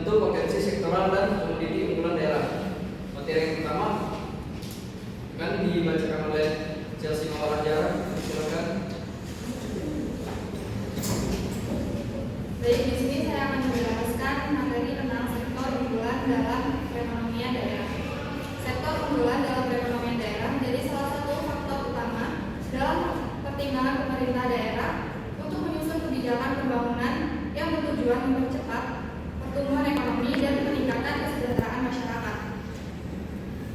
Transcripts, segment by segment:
Membentuk potensi sektoral dan komoditi unggulan daerah. Materi yang pertama akan dibacakan oleh Chelsea Mawar. Silakan. Baik, di sini saya akan menjelaskan materi tentang sektor unggulan dalam perekonomian daerah. Sektor unggulan dalam perekonomian daerah menjadi salah satu faktor utama dalam pertimbangan pemerintah daerah untuk menyusun kebijakan pembangunan yang bertujuan mempercepat pertumbuhan ekonomi dan meningkatkan kesejahteraan masyarakat.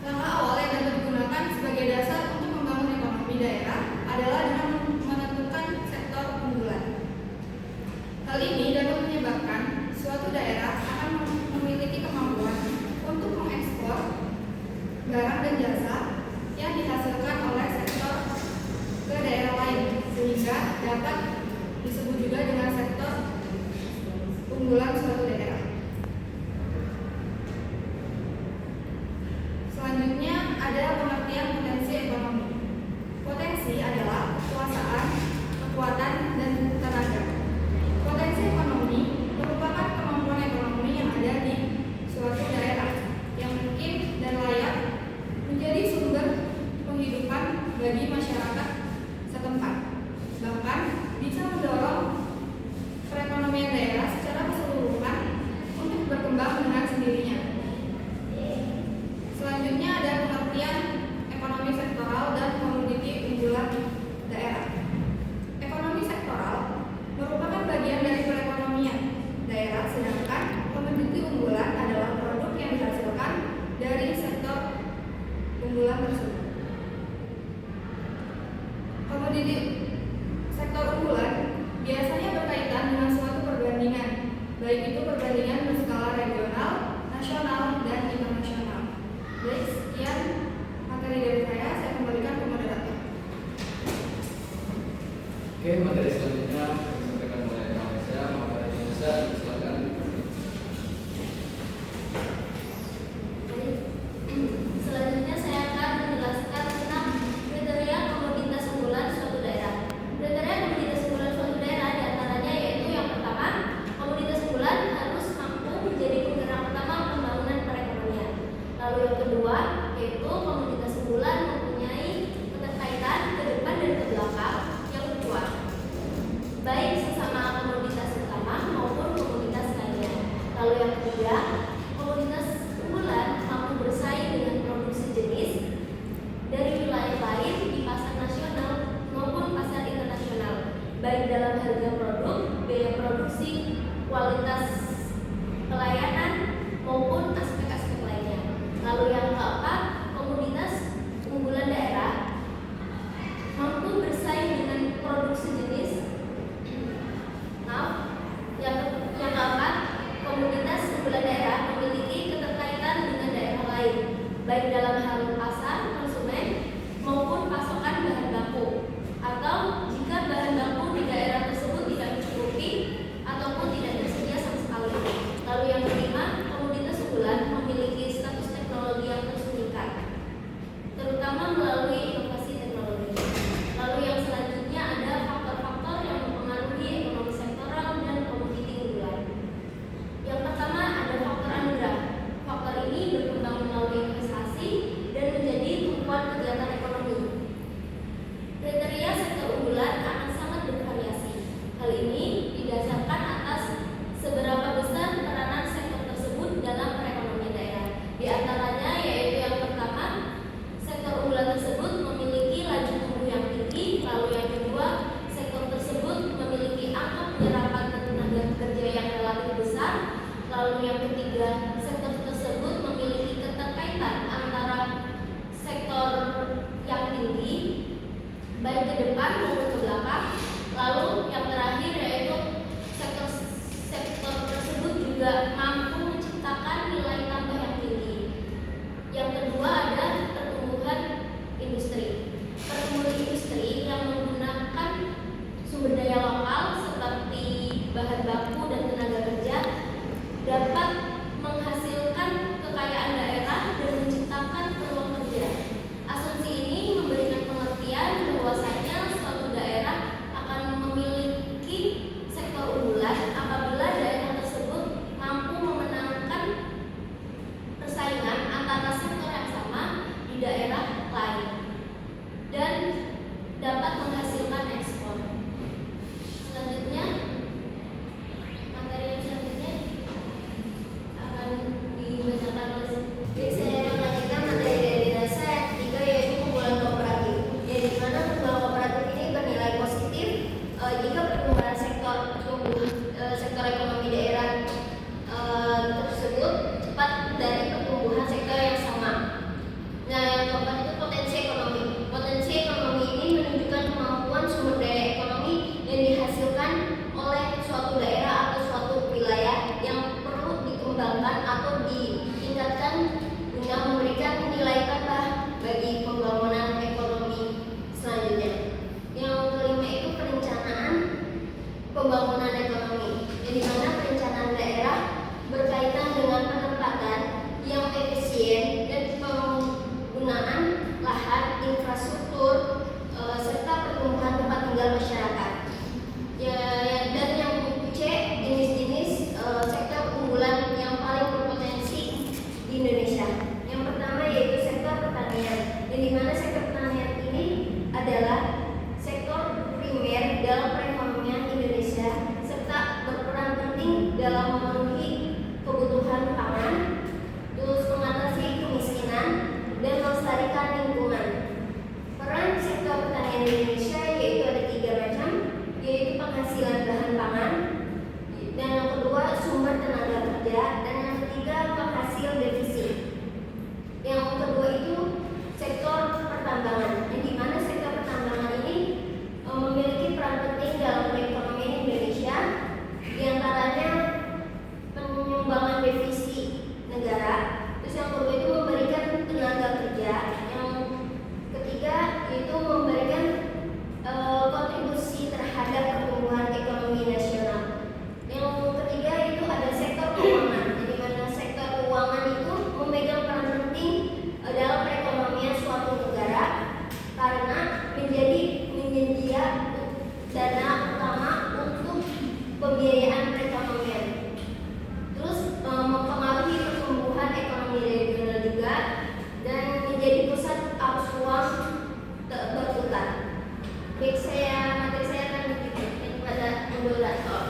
Langkah awal yang dapat digunakan sebagai dasar untuk membangun ekonomi daerah adalah dengan menentukan sektor unggulan. Hal ini dapat menyebabkan suatu daerah akan memiliki kemampuan untuk mengekspor barang dan jasa yang dihasilkan oleh sektor ke daerah lain, sehingga dapat disebut juga dengan sektor unggulan suatu daerah. Selanjutnya ada pengertian potensi ekonomi. Potensi adalah kekuasaan, kekuatan, dan tenaga. Potensi ekonomi merupakan kemampuan ekonomi yang ada di suatu daerah yang mungkin dan layak menjadi sumber penghidupan bagi masyarakat setempat. Bahkan bisa mendorong perekonomian daerah secara keseluruhan untuk berkembang dengan sendirinya. Selanjutnya ada pengertian ekonomi sektoral dan komoditi unggulan daerah. Ekonomi sektoral merupakan bagian dari perekonomian daerah, sedangkan komoditi unggulan adalah produk yang dihasilkan dari sektor unggulan tersebut. Komoditi sektor unggulan biasanya berkaitan dengan suatu perbandingan, baik itu perbandingan berskala regional, nasional, dan internasional. Baik, sekian materi dari saya kembalikan ke moderator. Oke, materi selanjutnya disampaikan oleh Malaysia, Mawar Indonesia. Silakan. Selanjutnya saya akan menjelaskan tentang kriteria komoditas unggulan suatu daerah. Kriteria komoditas unggulan suatu daerah diantaranya yaitu yang pertama, komoditas unggulan harus mampu menjadi penggerak utama pembangunan perekonomian. Lalu yang kedua, yaitu komoditas unggulan mempunyai keterkaitan ke depan dan ke belakang yang kuat, baik sesama komoditas utama maupun komoditas lainnya. Lalu yang ketiga, komoditas unggulan mampu bersaing dengan produk sejenis dari wilayah lain di pasar nasional maupun pasar internasional, baik dalam harga produk, biaya produksi, kualitas pelayanan maupun aspek-aspek lainnya. Lalu yang keempat, komoditas unggulan daerah mampu bersaing dengan produk sejenis. Yang keempat, komoditas unggulan daerah memiliki keterkaitan dengan daerah lain, baik dalam hal pasar, konsumen, maupun pasokan bahan baku, atau jika bahan baku di daerah tersebut tidak mencukupi ataupun tidak tersedia sama sekali. Lalu yang kelima, komoditas unggulan memiliki status teknologi yang terus meningkat, terutama melalui inovasi teknologi. Lalu yang selanjutnya ada faktor-faktor yang mempengaruhi ekonomi sektoral dan komoditi unggulan. Yang pertama ada faktor anugerah. Faktor ini berkembang melalui investasi dan menjadi tumpuan kegiatan ekonomi. Kriteria sektor unggulan akan sangat bervariasi. Hal ini didasarkan atas seberapa besar peranan sektor tersebut dalam perekonomian daerah. Di antaranya yaitu yang pertama, sektor unggulan tersebut memiliki laju tumbuh yang tinggi. Lalu yang kedua, sektor tersebut memiliki angka penyerapan tenaga kerja yang relatif besar. Lalu yang ketiga, sektor tersebut memiliki keterkaitan antara sektor yang tinggi baik ke depan maupun ke belakang. Lalu yang terakhir yaitu sektor tersebut juga mampu menciptakan nilai tambah yang tinggi. Yang kedua ada pertumbuhan industri. Pertumbuhan industri yang menggunakan sumber daya lokal seperti bahan baku dan tenaga kerja dapat menghasilkan kekayaan daerah dan menciptakan peluang kerja. Asumsi ini memberikan pengertian bahwasanya suatu daerah akan memiliki sektor unggulan apabila daerah tersebut mampu dalam memenuhi kebutuhan pangan, terus mengatasi kemiskinan, dan melestarikan lingkungan. Peran sektor pertanian di Indonesia yaitu ada 3 macam, yaitu penghasilan bahan pangan, dan yang kedua sumber tenaga kerja, dan yang ketiga penghasil defisit. Yang kedua itu sektor pertambangan, yang dimana sektor pertambangan ini memiliki peran penting dalam perekonomian Indonesia, diantaranya penyumbangan devisa negara. Terus yang kedua itu memberikan tenaga kerja, yang ketiga itu memberikan kontribusi terhadap pertumbuhan ekonomi nasional. Yang ketiga itu ada sektor keuangan, di mana sektor keuangan itu memegang peran penting dalam perekonomian suatu negara karena menjadi penyedia dana utama untuk pembiayaan perekonomian. Terus mempengaruhi pertumbuhan ekonomi regional juga dan menjadi pusat arus uang berputar. Baik, materi saya akan kepada moderator.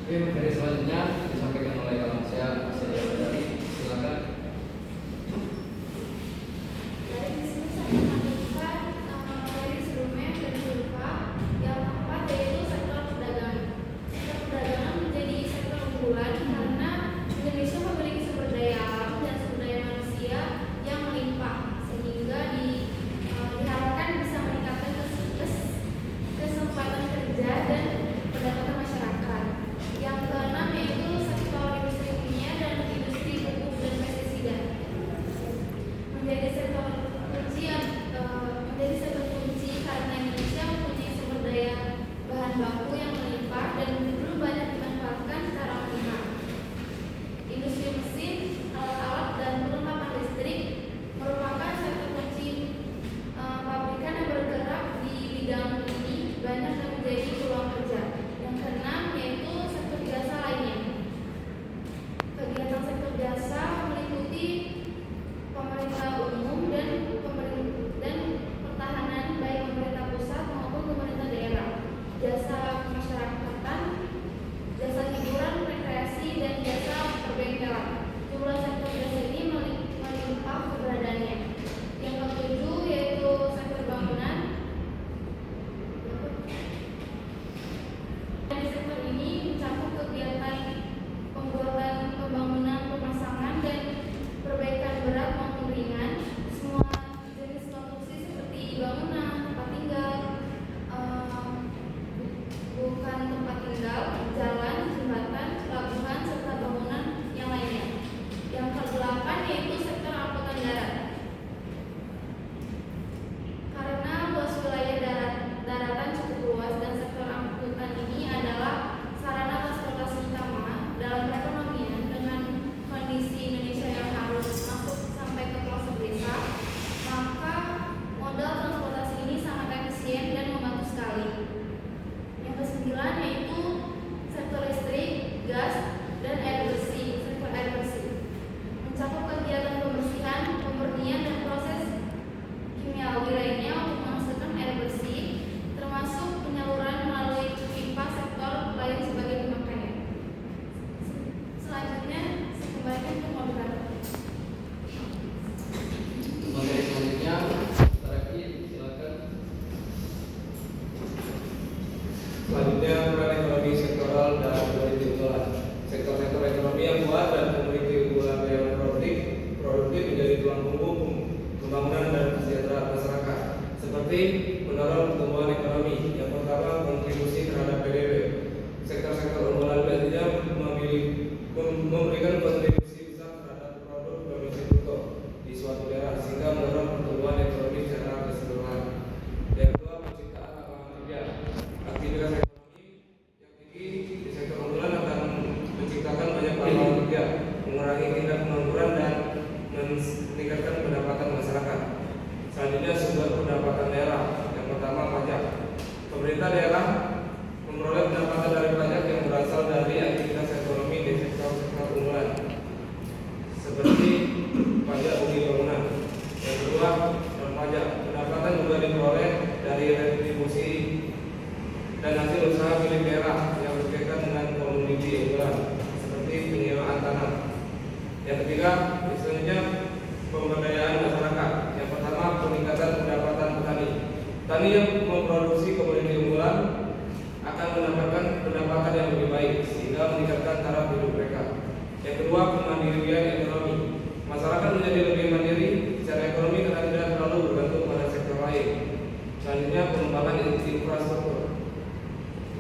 Oke, materi selanjutnya disampaikan oleh kawan saya dari silakan. Dari sini saya melanjutkan materi sebelumnya dan berupa yang keempat yaitu sektor perdagangan. Sektor perdagangan menjadi sektor unggulan karena Indonesia memiliki sumber daya alam dan sumber daya manusia yang melimpah sehingga diharapkan bisa meningkatkan kesempatan kerja dan pendapatan masyarakat. Yang keenam yaitu sektor industri kimia dan industri pupuk dan pestisida. Menjadi sektor kunci karena Indonesia mempunyai sumber daya bahan baku yang melimpah dan belum banyak dimanfaatkan secara optimal. Industri mesin, alat-alat dan perlengkapan listrik merupakan sektor kunci. Pabrikan yang bergerak di bidang ini banyak yang menjadi peluang kerja. Yang keenam yaitu sektor jasa lainnya. Kegiatan sektor jasa meliputi pemerintah umum dan pertahanan baik pemerintah pusat maupun pemerintah daerah, jasa kemasyarakatan, jasa hiburan, rekreasi, dan jasa perbengkelan. Jumlah sektor jasa ini melimpah keberadaannya. Yang ketujuh yaitu sektor bangunan. Di sektor ini mencakup kegiatan pembuatan pembangunan, pemasangan, dan perbaikan berat maupun ringan. Semua jenis konstruksi seperti bangunan, tempat tinggal, bukan tempat tinggal, jalan, jembatan, pelabuhan, serta bangunan yang lainnya. Yang kedelapan yaitu sektor angkutan darat. Karena luas wilayah daratan cukup luas dan sektor angkutan ini adalah sarana transportasi utama dalam perekonomian dengan kondisi Indonesia yang harus masuk sampai ke pelosok desa, maka modal transportasi ini sangat efisien dan membantu sekali. Yang kesembilan yaitu sektor listrik, gas, dan air bersih, sektor air bersih. Mencakup kegiatan pembersihan, pemurnian, dan proses kimiawi lainnya untuk menghasilkan air bersih, termasuk penyaluran melalui pipa sektor lain sebagai pemakaian. Selanjutnya, saya kembalikan ke moderator. Materi selanjutnya, Saraki, silakan. Selanjutnya peran ekonomi sektoral dan komoditi unggulan. Sektor-sektor ekonomi yang kuat dan komoditi unggulan yang produktif menjadi tulang punggung pembangunan dan kesejahteraan masyarakat. Seperti mendorong pertumbuhan ekonomi. Yang pertama, kontribusi terhadap PDB. Sektor-sektor unggulan biasanya memberikan kontribusi besar terhadap produk domestik bruto di suatu daerah sehingga mendorong pertumbuhan ekonomi secara keseluruhan. Yang kedua, penciptaan lapangan kerja. Aktivitas ekonomi yang tinggi di sektor unggulan akan menciptakan banyak lapangan kerja, mengurangi tingkat pengangguran dan meningkatkan pendapatan masyarakat. Selanjutnya, sumber pendapatan daerah. Yang pertama, pajak. Pemerintah daerah memperoleh pendapatan dari pajak yang berasal dari aktivitas ekonomi di sektor unggulan, seperti pajak bumi bangunan. Yang kedua, non-pajak. Pendapatan juga diperoleh dari retribusi dan hasil usaha milik daerah yang berkaitan dengan unggulan seperti penyewaan tanah. Yang ketiga, selanjutnya pemberdayaan masyarakat. Yang pertama, peningkatan pendapatan petani. Petani yang memproduksi komoditi unggulan akan mendapatkan pendapatan yang lebih baik sehingga meningkatkan taraf hidup mereka. Yang kedua, kemandirian ekonomi. Masyarakat menjadi lebih mandiri secara ekonomi karena tidak terlalu bergantung pada sektor lain. Selanjutnya, pengembangan infrastruktur,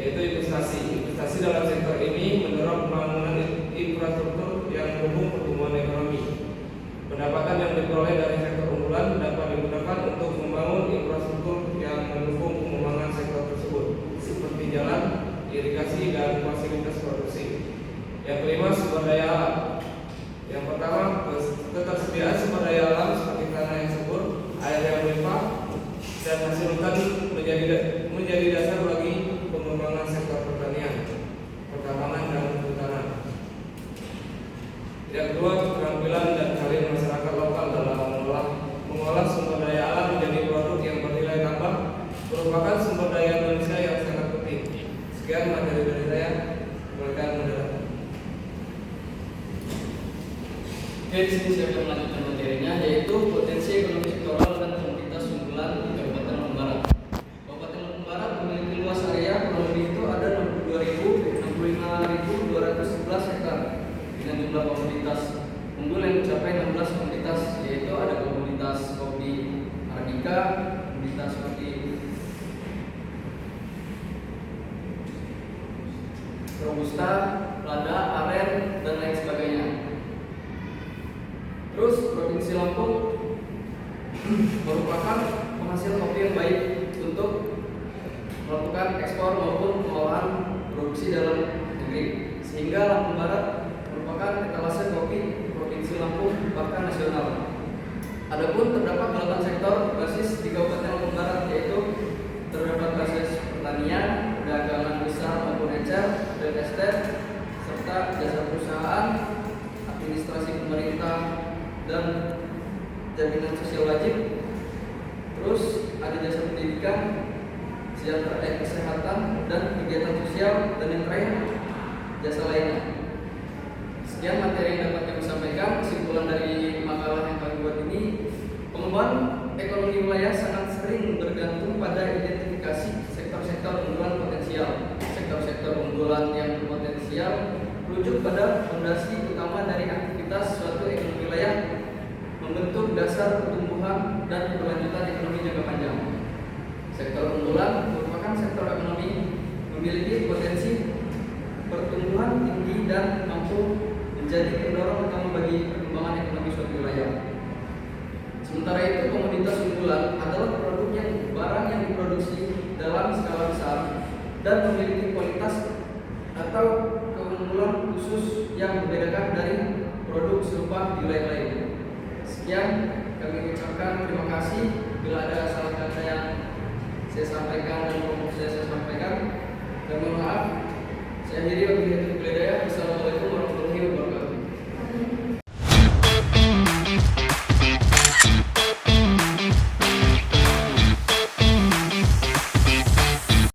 yaitu investasi. Investasi dalam sektor ini mendorong pembangunan infrastruktur yang mendukung pertumbuhan ekonomi. Pendapatan yang diperoleh dari sektor unggulan dapat digunakan untuk membangun infrastruktur yang mendukung pengembangan sektor tersebut, seperti jalan, irigasi, dan fasilitas produksi. Yang kelima, sumber daya alam. Yang pertama, ketersediaan sumber daya alam seperti tanah yang subur, air yang melimpah, dan hasil hutan menjadi dasar bagi pengembangan sektor pertanian, pertambangan, dan kehutanan. Yang kedua, keterampilan dan keahlian masyarakat lokal dalam mengolah sumber daya alam menjadi produk yang bernilai tambah merupakan sumber daya manusia yang sangat penting. Sekian materi dari saya. Silakan moderator. Oke, di sini saya akan melanjutkan materinya, yaitu potensi ekonomi sektoral dan komoditas unggulan di Kabupaten Lampung Barat. Kabupaten Lampung Barat memiliki luas area kurang lebih itu ada 65.211 hektar dengan jumlah komoditas unggul yang mencapai 16 komoditas, yaitu ada komoditas kopi Arabica, komoditas kopi Robusta, lada, aren, dan lain sebagainya. Terus Provinsi Lampung merupakan penghasil kopi yang baik untuk melakukan ekspor maupun pengolahan produksi dalam negeri, sehingga Lampung Barat merupakan etalase kopi Provinsi Lampung bahkan nasional. Adapun terdapat 8 sektor basis di Kabupaten Lampung Barat, yaitu terdapat basis pertanian, perdagangan besar maupun ecer, real estate, serta jasa perusahaan, administrasi pemerintah, dan jaminan sosial wajib. Terus ada jasa pendidikan, kesehatan, dan kegiatan sosial, dan yang terakhir jasa lainnya. Sekian materi yang dapat kami sampaikan. Kesimpulan dari makalah yang kami buat ini, pengembangan ekonomi wilayah sangat sering bergantung pada identifikasi sektor-sektor unggulan potensial. Sektor-sektor unggulan yang berpotensial merujuk pada fondasi utama dari aktivitas suatu ekonomi wilayah, membentuk dasar pertumbuhan dan keberlanjutan ekonomi jangka panjang. Sektor unggulan merupakan sektor ekonomi memiliki potensi pertumbuhan tinggi dan mampu menjadi pendorong utama bagi perkembangan ekonomi suatu wilayah. Sementara itu, komoditas unggulan adalah produk yang barang yang diproduksi dalam skala besar dan memiliki kualitas atau keunggulan khusus yang membedakan dari produk serupa di wilayah lain. Sekian kami ucapkan terima kasih. Bila ada salah kata yang saya sampaikan dan saya sampaikan, kami mohon maaf. Saya diri wabillahi taufiq wal hidayah.